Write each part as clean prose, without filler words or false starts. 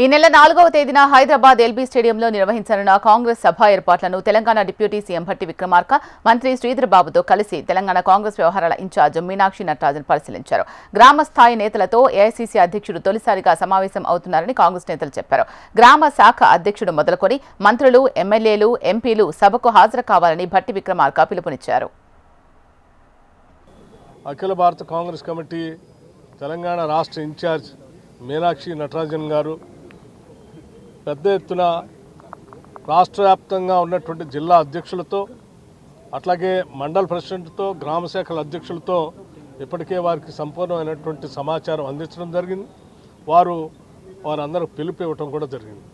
ఈ నెల 4వ తేదీన హైదరాబాద్ ఎల్బీ స్టేడియంలో నిర్వహించనున్న కాంగ్రెస్ సభ ఏర్పాట్లను తెలంగాణ డిప్యూటీ సీఎం భట్టి విక్రమార్క మంత్రి శ్రీధర్ బాబుతో కలిసి తెలంగాణ కాంగ్రెస్ వ్యవహారాల ఇన్ఛార్జ్ మీనాక్షి నటరాజన్ పరిశీలించారు. గ్రామ స్థాయి నేతలతో ఏఐసీసీ అధ్యక్షుడు తొలిసారిగా సమావేశం అవుతున్నారని కాంగ్రెస్ నేతలు చెప్పారు. గ్రామ శాఖ అధ్యక్షుడు మొదలుకొని మంత్రులు, ఎమ్మెల్యేలు, ఎంపీలు సభకు హాజరు కావాలని భట్టి విక్రమార్క పిలుపునిచ్చారు. అఖిల భారత కాంగ్రెస్ కమిటీ తెలంగాణ రాష్ట్ర ఇన్ఛార్జ్ మీనాక్షి నటరాజన్ గారు పెద్ద ఎత్తున రాష్ట్ర వ్యాప్తంగా ఉన్నటువంటి జిల్లా అధ్యక్షులతో, అట్లాగే మండల ప్రెసిడెంట్తో, గ్రామ శాఖల అధ్యక్షులతో ఇప్పటికే వారికి సంపూర్ణమైనటువంటి సమాచారం అందించడం జరిగింది. వారందరూ పిలుపు ఇవ్వటం కూడా జరిగింది.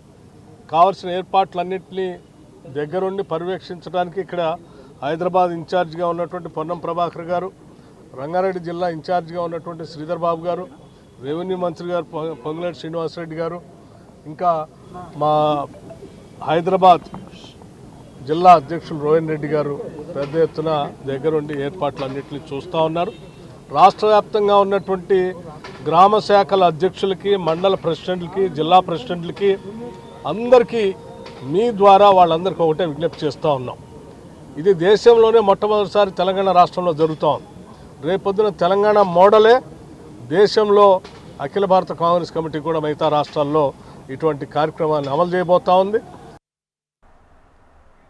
కావాల్సిన ఏర్పాట్లన్నింటినీ దగ్గరుండి పర్యవేక్షించడానికి ఇక్కడ హైదరాబాద్ ఇన్ఛార్జిగా ఉన్నటువంటి పొన్నం ప్రభాకర్ గారు, రంగారెడ్డి జిల్లా ఇన్ఛార్జిగా ఉన్నటువంటి శ్రీధర్ బాబు గారు, రెవెన్యూ మంత్రి గారు పొంగులేటి శ్రీనివాసరెడ్డి గారు, ఇంకా మా హైదరాబాద్ జిల్లా అధ్యక్షులు రోహన్ రెడ్డి గారు పెద్ద ఎత్తున దగ్గరుండి ఏర్పాట్లన్నింటినీ చూస్తూ ఉన్నారు. రాష్ట్ర వ్యాప్తంగా ఉన్నటువంటి గ్రామ శాఖల అధ్యక్షులకి, మండల ప్రెసిడెంట్లకి, జిల్లా ప్రెసిడెంట్లకి అందరికీ మీ ద్వారా వాళ్ళందరికీ ఒకటే విజ్ఞప్తి చేస్తూ ఉన్నాం. ఇది దేశంలోనే మొట్టమొదటిసారి తెలంగాణ రాష్ట్రంలో జరుగుతూ ఉంది. రేపొద్దున తెలంగాణ మోడలే దేశంలో అఖిల భారత కాంగ్రెస్ కమిటీ కూడా మిగతా రాష్ట్రాల్లో ఇటువంటి కార్యక్రమాన్ని అమలు చేయబోతూ ఉంది.